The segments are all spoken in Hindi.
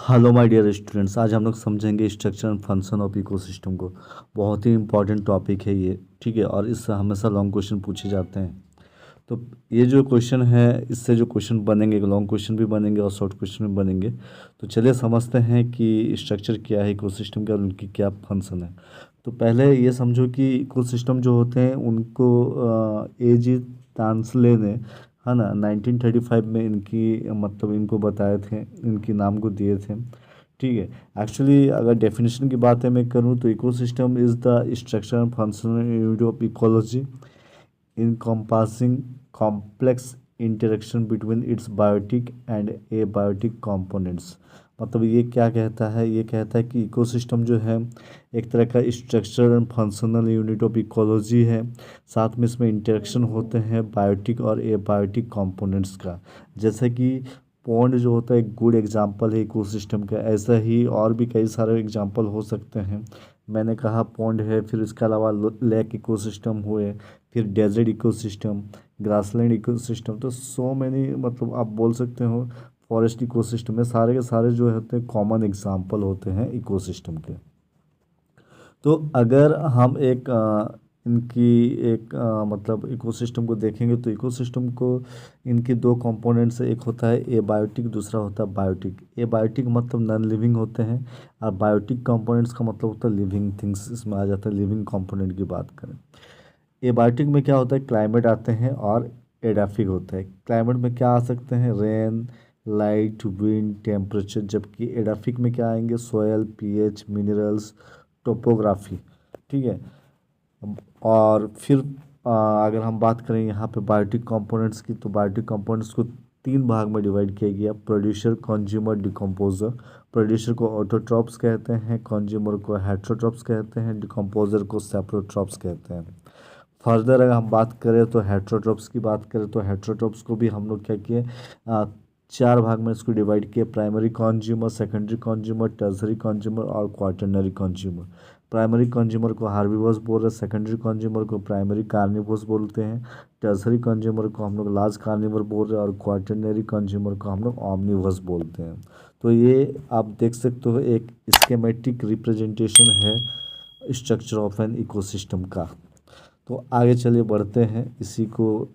हेलो माय डियर स्टूडेंट्स, आज हम लोग समझेंगे structure and function of ecosystem को। बहुत ही इंपॉर्टेंट टॉपिक है ये, ठीक है। और इससे हमेशा लॉन्ग क्वेश्चन पूछे जाते हैं। तो ये जो क्वेश्चन है, इससे जो क्वेश्चन बनेंगे, लॉन्ग क्वेश्चन भी बनेंगे और शॉर्ट क्वेश्चन भी बनेंगे। तो चलिए समझते हैं कि स्ट्रक्चर क्या है इकोसिस्टम का और उनकी क्या फंक्शन है। तो पहले ये समझो कि इकोसिस्टम जो होते हैं उनको एजी टांसले ने, है ना, 1935 में इनकी मतलब इनको बताए थे, इनकी नाम को दिए थे, ठीक है। एक्चुअली अगर डेफिनेशन की बात है मैं करूँ तो ecosystem is the structure and functional unit of ecology encompassing complex interaction between its biotic and abiotic components। मतलब ये क्या कहता है, ये कहता है कि इकोसिस्टम जो है एक तरह का structure and functional unit of ecology है। साथ में इसमें इंटरेक्शन होते हैं बायोटिक और एबायोटिक कंपोनेंट्स का। जैसे कि पॉन्ड जो होता है एक गुड एग्जांपल है इकोसिस्टम का। ऐसा ही और भी कई सारे एग्जांपल हो सकते हैं। मैंने कहा पॉन्ड है, फिर इसके अलावा लेक इकोसिस्टम हुए, फिर डेजर्ट इकोसिस्टम, ग्रासलैंड इकोसिस्टम। तो सो मैनी मतलब आप बोल सकते हो फॉरेस्ट इकोसिस्टम में सारे के सारे जो होते हैं कॉमन एग्जांपल होते हैं इकोसिस्टम के। तो अगर हम इनकी एक मतलब इकोसिस्टम को देखेंगे तो इकोसिस्टम को इनके दो कंपोनेंट्स है, एक होता है एबायोटिक, दूसरा होता है बायोटिक। एबायोटिक मतलब नॉन लिविंग होते हैं और बायोटिक कंपोनेंट्स का मतलब होता है लिविंग थिंग्स, इसमें आ जाता है लिविंग कंपोनेंट की बात करें। एबायोटिक में क्या होता है, क्लाइमेट आते हैं और एडाफिक होता है। क्लाइमेट में क्या आ सकते हैं, रेन, लाइट, विंड, टेम्परेचर। जबकि एडाफिक में क्या आएंगे, सोयल, पीएच, मिनरल्स, टोपोग्राफी, ठीक है। और फिर अगर हम बात करें यहाँ पे बायोटिक कंपोनेंट्स की, तो बायोटिक कंपोनेंट्स को तीन भाग में डिवाइड किया गया, प्रोड्यूसर, कंज्यूमर, डिकम्पोजर। प्रोड्यूसर को ऑटोट्रॉप्स कहते हैं, कंज्यूमर को हेटेरोट्रॉप्स कहते हैं, डिकम्पोजर को सेप्रोट्रॉप्स कहते हैं। फर्दर अगर हम बात करें तो हेटेरोट्रॉप्स की बात करें तो हेटेरोट्रॉप्स को भी हम लोग क्या किए, चार भाग में इसको डिवाइड किए, primary consumer, secondary consumer, tertiary consumer और क्वाटरनरी कंज्यूमर। प्राइमरी कंज्यूमर को हार्बीवर्स बोल रहे हैं, सेकेंडरी कंज्यूमर को प्राइमरी कार्निवर्स बोलते हैं, टर्सरी कंज्यूमर को हम लोग लार्ज कार्निवर बोल रहे हैं और क्वाटरनरी कंज्यूमर को हम लोग ऑमनिवर्स बोलते हैं। तो ये आप देख सकते हो एक स्कीमेटिक रिप्रेजेंटेशन है स्ट्रक्चर ऑफ एन इकोसिस्टम का। तो आगे चलिए बढ़ते हैं, इसी को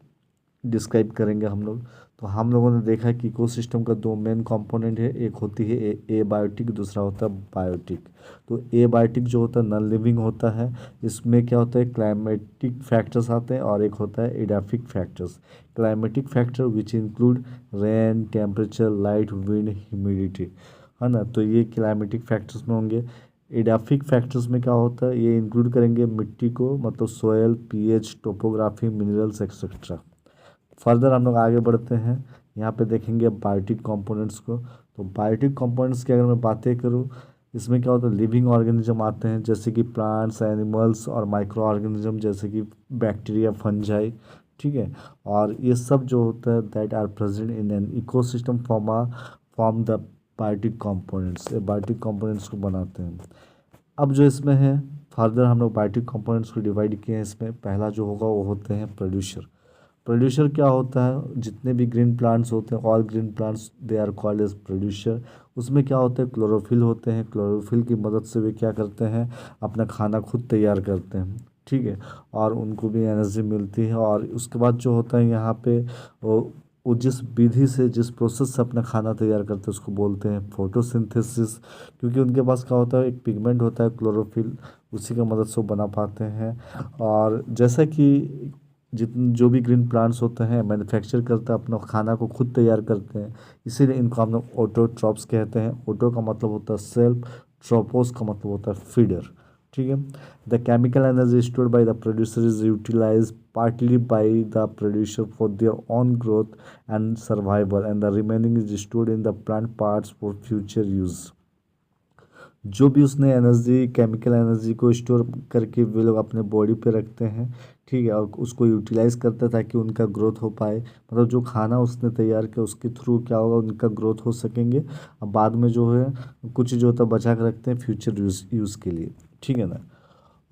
डिस्क्राइब करेंगे हम लोग। तो हम लोगों ने देखा कि इकोसिस्टम का दो मेन कंपोनेंट है, एक होती है एबायोटिक, दूसरा होता है बायोटिक। तो एबायोटिक जो होता है नॉन लिविंग होता है, इसमें क्या होता है, क्लाइमेटिक फैक्टर्स आते हैं और एक होता है edaphic factors. Climatic factor which include rain, temperature, light, wind, humidity, है ना। तो ये क्लाइमेटिक फैक्टर्स में होंगे। एडाफिक फैक्टर्स में क्या होता है, ये इंक्लूड करेंगे मिट्टी को, मतलब soil, pH, topography, minerals etcetera. Further हम लोग आगे बढ़ते हैं, यहाँ पे देखेंगे बायोटिक कंपोनेंट्स को। तो बायोटिक कंपोनेंट्स की अगर मैं बातें करूँ, इसमें क्या होता है, लिविंग ऑर्गेनिज्म आते हैं जैसे कि प्लांट्स, एनिमल्स और माइक्रो ऑर्गेनिज्म जैसे कि बैक्टीरिया, फंजाई, ठीक है। और ये सब जो होता है that are present in an ecosystem form the biotic components, biotic components को बनाते हैं। अब जो इसमें है, फर्दर हम लोग बायोटिक कंपोनेंट्स को डिवाइड किए हैं। इसमें पहला जो होगा वो होते हैं प्रोड्यूसर। प्रोड्यूसर क्या होता है, जितने भी ग्रीन प्लांट्स होते हैं, all green plants they are called as producer. उसमें क्या होता है, क्लोरोफिल होते हैं। क्लोरोफिल की मदद से वे क्या करते हैं, अपना खाना खुद तैयार करते हैं, ठीक है। और उनको भी एनर्जी मिलती है। और उसके बाद जो होता है यहाँ पे वो जिस विधि से, जिस प्रोसेस से अपना खाना तैयार करते हैं उसको बोलते हैं फोटोसिंथेसिस। क्योंकि उनके पास क्या होता है, एक पिगमेंट होता है क्लोरोफिल, उसी की मदद से वो बना पाते हैं। और जैसा कि जितने जो भी ग्रीन प्लांट्स होते हैं मैन्युफैक्चर करते हैं, अपना खाना को खुद तैयार करते हैं, इसीलिए इनको हम लोग ऑटोट्रॉप्स कहते हैं। ऑटो का मतलब होता है सेल्फ, ट्रोपोस का मतलब होता है फीडर, ठीक है। The chemical energy stored by the producer is utilised partly by the producer for their own growth and survival and the remaining is stored in the plant parts for future use. जो भी उसने एनर्जी, केमिकल एनर्जी को स्टोर करके वे लोग अपने बॉडी पे रखते हैं, ठीक है। और उसको यूटिलाइज करते हैं ताकि उनका ग्रोथ हो पाए। मतलब जो खाना उसने तैयार किया उसके थ्रू क्या होगा, उनका ग्रोथ हो सकेंगे। अब बाद में जो है कुछ जो होता है बचा के रखते हैं फ्यूचर यूज़ के लिए, ठीक है ना।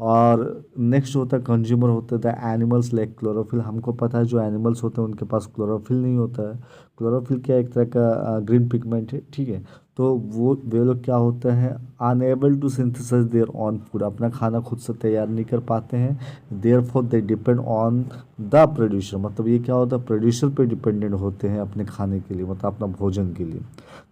और नेक्स्ट होता है कंज्यूमर होता है द एनिमल्स लाइक क्लोरोफिल। हमको पता है जो एनिमल्स होते हैं उनके पास क्लोरोफिल नहीं होता है। क्लोरोफिल क्या एक तरह का ग्रीन पिगमेंट है, ठीक है। तो वो वे लोग क्या होते हैं unable to synthesise their own food, अपना खाना खुद से तैयार नहीं कर पाते हैं। Therefore they depend on the producer, मतलब ये क्या होता है प्रोड्यूसर पे डिपेंडेंट होते हैं अपने खाने के लिए, मतलब अपना भोजन के लिए।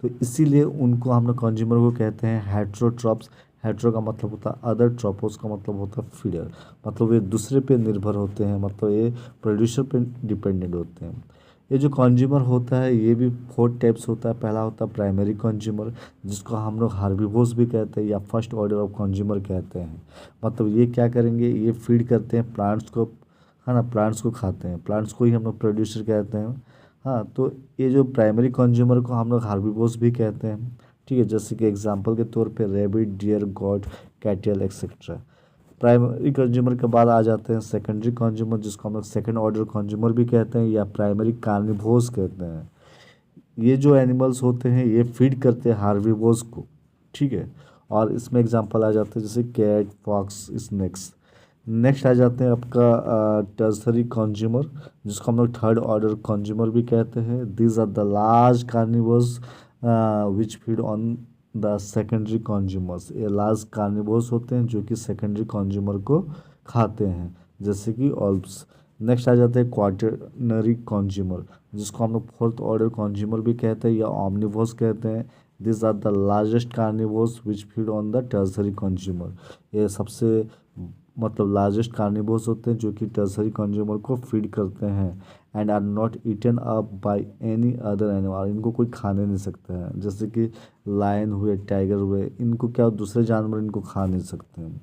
तो इसीलिए उनको हम लोग कंज्यूमर को कहते हैं हेट्रोट्रॉप्स। हेट्रो का मतलब होता है अदर, ट्रोपोस का मतलब होता है फीडर, मतलब ये दूसरे पे निर्भर होते हैं, मतलब ये प्रोड्यूसर पे डिपेंडेंट होते हैं। ये जो कंज्यूमर होता है ये भी 4 टाइप्स होता है। पहला होता है प्राइमरी कंज्यूमर, जिसको हम लोग हार्बिवोर्स भी कहते हैं या फर्स्ट ऑर्डर ऑफ कंज्यूमर कहते हैं। मतलब ये क्या करेंगे, ये फीड करते हैं प्लांट्स को, है ना, प्लांट्स को खाते हैं, प्लांट्स को ही हम लोग प्रोड्यूसर कहते हैं। हाँ, तो ये जो प्राइमरी कंज्यूमर को हम लोग हार्बिवोर्स भी कहते हैं, ठीक है। जैसे कि एग्जांपल के तौर पे rabbit, deer, goat, cattle etcetera. Primary consumer के बाद आ जाते हैं सेकेंडरी कंज्यूमर, जिसको हम लोग सेकेंड ऑर्डर कंज्यूमर भी कहते हैं या प्राइमरी कार्निवोर्स कहते हैं। ये जो एनिमल्स होते हैं ये फीड करते हैं हार्बिवोर्स को, ठीक है। और इसमें एग्जांपल आ जाते हैं जैसे कैट, फॉक्स, स्नेक्स। नेक्स्ट आ जाते हैं आपका टर्सरी कंज्यूमर, जिसको हम लोग थर्ड ऑर्डर कंज्यूमर भी कहते हैं। These are the large carnivores which feed on the secondary consumers. ये लार्ज कार्निवर्स होते हैं जो कि सेकेंडरी कंज्यूमर को खाते हैं, जैसे कि ऑल्प्स। नेक्स्ट आ जाते हैं क्वाटरनरी कंज्यूमर, जिसको हम लोग फोर्थ ऑर्डर कंज्यूमर भी कहते हैं या ऑमनिवोर्स कहते हैं। This are the largest carnivores which feed on the tertiary consumer. ये सबसे मतलब लार्जेस्ट कार्निवोर्स होते हैं जो कि टर्सरी कंज्यूमर को फीड करते हैं and are not eaten up by any other animal. इनको कोई खाने नहीं सकता है, जैसे कि लायन हुए, टाइगर हुए, इनको क्या दूसरे जानवर इनको खा नहीं सकते हैं,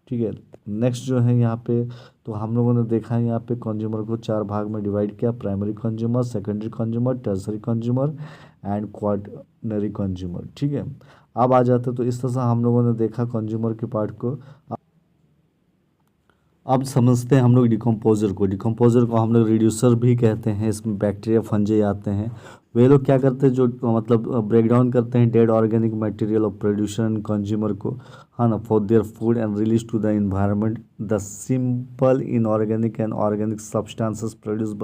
ठीक है। नेक्स्ट जो है यहाँ पे, तो हम लोगों ने देखा है यहाँ पे कंज्यूमर को 4 भाग में डिवाइड किया, primary consumer, secondary consumer, tertiary consumer and quaternary consumer, ठीक है। अब आ जाते तो इस तरह से हम लोगों ने देखा कंज्यूमर के पार्ट को। अब समझते हैं हम लोग डिकम्पोज़र को। डिकम्पोज़र को हम लोग रिड्यूसर भी कहते हैं। इसमें बैक्टीरिया, फंजे आते हैं। वे लोग क्या करते हैं जो मतलब ब्रेक डाउन करते हैं dead organic material of producer and consumer को, हाँ ना, for their food and release to the environment the simple inorganic and organic substances produce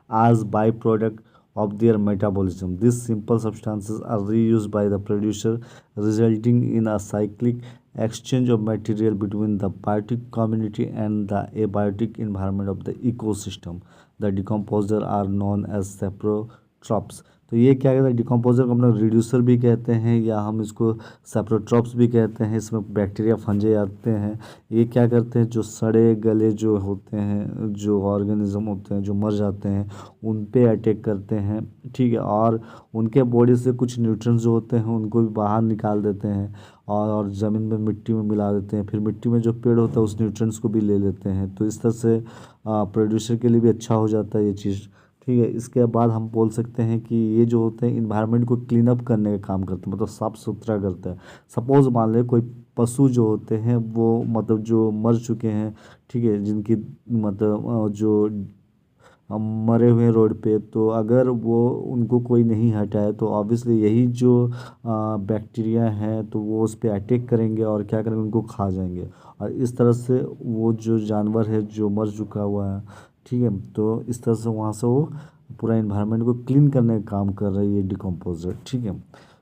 as byproduct of their metabolism. These simple substances are reused by the producer, resulting in a cyclic exchange of material between the biotic community and the abiotic environment of the ecosystem. The decomposer are known as saprotrophs. तो ये क्या कहते हैं, डिकम्पोजर को हम लोग रिड्यूसर भी कहते हैं या हम इसको सेप्रोट्रॉप्स भी कहते हैं। इसमें बैक्टीरिया, फंजे आते हैं। ये क्या करते हैं, जो सड़े गले जो होते हैं, जो ऑर्गेनिज्म होते हैं जो मर जाते हैं, उन पे अटैक करते हैं, ठीक है। और उनके बॉडी से कुछ न्यूट्रिएंट्स जो होते हैं उनको भी बाहर निकाल देते हैं और ज़मीन में, मिट्टी में मिला देते हैं। फिर मिट्टी में जो पेड़ होता है उस न्यूट्रिएंट्स को भी ले लेते हैं। तो इस तरह से प्रोड्यूसर के लिए भी अच्छा हो जाता है ये चीज़, ठीक है। इसके बाद हम बोल सकते हैं कि ये जो होते हैं इन्वायरमेंट को क्लीन अप करने का काम करते हैं, मतलब साफ़ सुथरा करता है। सपोज़ मान लें कोई पशु जो होते हैं वो मतलब जो मर चुके हैं, ठीक है, जिनकी मतलब जो मरे हुए रोड पे, तो अगर वो उनको कोई नहीं हटाए तो ऑब्वियसली यही जो बैक्टीरिया है तो वो उस पर अटैक करेंगे और क्या करेंगे, उनको खा जाएंगे। और इस तरह से वो जो जानवर है जो मर चुका हुआ है, ठीक है, तो इस तरह से वहाँ से वो पूरा इन्वायरमेंट को क्लीन करने का काम कर रही है डिकम्पोजर, ठीक है।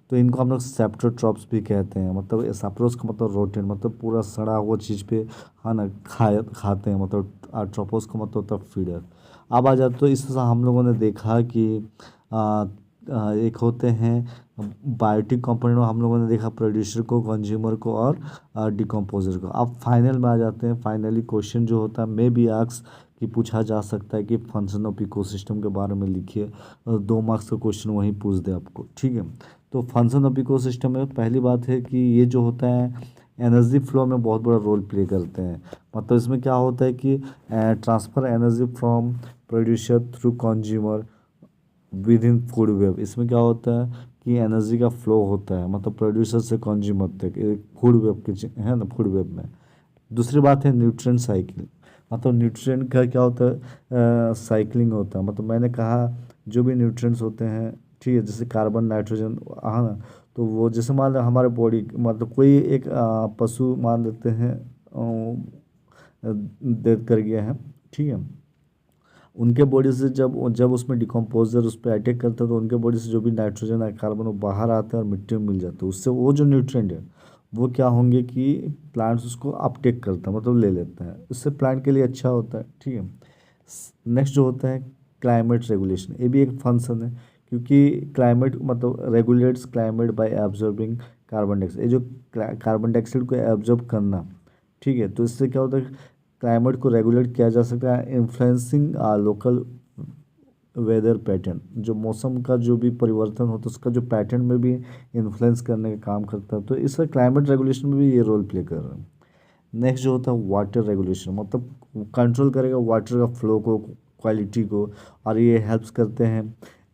तो इनको हम लोग सेप्टोट्रॉप्स भी कहते हैं। मतलब सेप्टोस का मतलब रोटेट, मतलब पूरा सड़ा हुआ चीज़ पे, हाँ ना, खाते हैं। मतलब ट्रोपोस का मतलब होता है फीडर। अब आ जाते तो इस तरह हम लोगों ने देखा कि आ, एक होते हैं बायोटिक कंपोनेंट में हम लोगों ने देखा प्रोड्यूसर को, कंज्यूमर को और डिकम्पोजर को। अब फाइनल में आ जाते हैं। फाइनली क्वेश्चन जो होता है मे बी आस्क कि पूछा जा सकता है कि फंक्शन ऑफ इकोसिस्टम के बारे में लिखिए, 2 मार्क्स का क्वेश्चन वहीं पूछ दे आपको, ठीक है। तो फंक्शन ऑफ इकोसिस्टम में पहली बात है कि ये जो होता है एनर्जी फ्लो में बहुत बड़ा रोल प्ले करते हैं। मतलब इसमें क्या होता है कि transfer energy from producer through consumer with in food web. इसमें क्या होता है कि एनर्जी का फ्लो होता है, मतलब प्रोड्यूसर से कंज्यूमर तक, एक फूड वेब के है ना, फूड वेब में। दूसरी बात है न्यूट्रिएंट साइकिल। मतलब न्यूट्रिएंट का क्या होता है, साइकिलिंग होता है। मतलब मैंने कहा जो भी न्यूट्रिएंट्स होते हैं, ठीक है, जैसे कार्बन, नाइट्रोजन, हाँ ना, तो वो जैसे मान लो हमारे बॉडी, मतलब कोई एक पशु मान लेते हैं, डेथ कर गया है, ठीक है। उनके बॉडी से जब जब उसमें डिकम्पोजर उस पर अटैक करता है तो उनके बॉडी से जो भी नाइट्रोजन है, कार्बन, वो बाहर आता है और मिट्टी में मिल जाता है। उससे वो जो न्यूट्रिएंट है वो क्या होंगे कि प्लांट्स उसको अपटेक करता है, मतलब ले लेता है। इससे प्लांट के लिए अच्छा होता है, ठीक है। नेक्स्ट जो होता है क्लाइमेट रेगुलेशन, ये भी एक फंक्शन है, क्योंकि क्लाइमेट मतलब regulates climate bye absorbing carbon dioxide. ये जो कार्बन डाइऑक्साइड को एब्जॉर्ब करना, ठीक है, तो इससे क्या होता है क्लाइमेट को रेगुलेट किया जा सकता है, इन्फ्लुएंसिंग लोकल वेदर पैटर्न। जो मौसम का जो भी परिवर्तन होता है उसका जो पैटर्न में भी इन्फ्लुएंस करने का काम करता है, तो इसका क्लाइमेट रेगुलेशन में भी ये रोल प्ले कर रहा है। नेक्स्ट जो होता है वाटर रेगुलेशन, मतलब कंट्रोल करेगा वाटर का फ्लो को, क्वालिटी को, और ये हेल्प्स करते हैं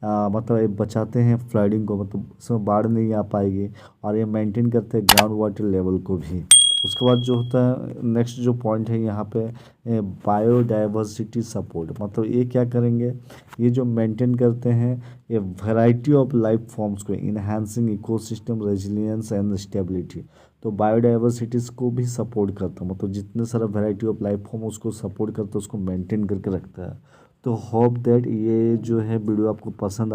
मतलब ये बचाते हैं फ्लडिंग को, मतलब उसमें बाढ़ नहीं आ पाएगी, और ये मेंटेन करते हैं ग्राउंड वाटर लेवल को भी। उसके बाद जो होता है नेक्स्ट जो पॉइंट है यहाँ पे बायोडाइवर्सिटी सपोर्ट, मतलब ये क्या करेंगे, ये जो मेंटेन करते हैं ये वैरायटी ऑफ लाइफ फॉर्म्स को, enhancing ecosystem resilience and stability. तो बायोडाइवर्सिटीज़ को भी सपोर्ट करता है, मतलब जितने सारा वैरायटी ऑफ लाइफ फॉर्म उसको सपोर्ट करता है, उसको मेंटेन करके रखता है। तो होप दैट ये जो है वीडियो आपको पसंद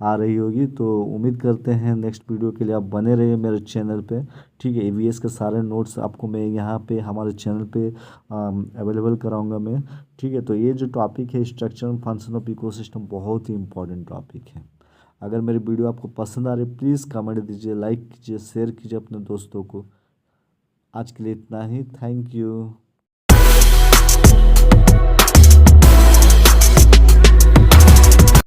आ रही होगी। तो उम्मीद करते हैं नेक्स्ट वीडियो के लिए आप बने रहिए मेरे चैनल पे, ठीक है। ईवीएस के सारे नोट्स आपको मैं यहाँ पे हमारे चैनल पे अवेलेबल कराऊंगा मैं, ठीक है। तो ये जो टॉपिक है structure and function of ecosystem, बहुत ही इंपॉर्टेंट टॉपिक है। अगर मेरी वीडियो आपको पसंद आ रही है प्लीज़ कमेंट दीजिए, लाइक कीजिए, शेयर कीजिए अपने दोस्तों को। आज के लिए इतना ही, थैंक यू।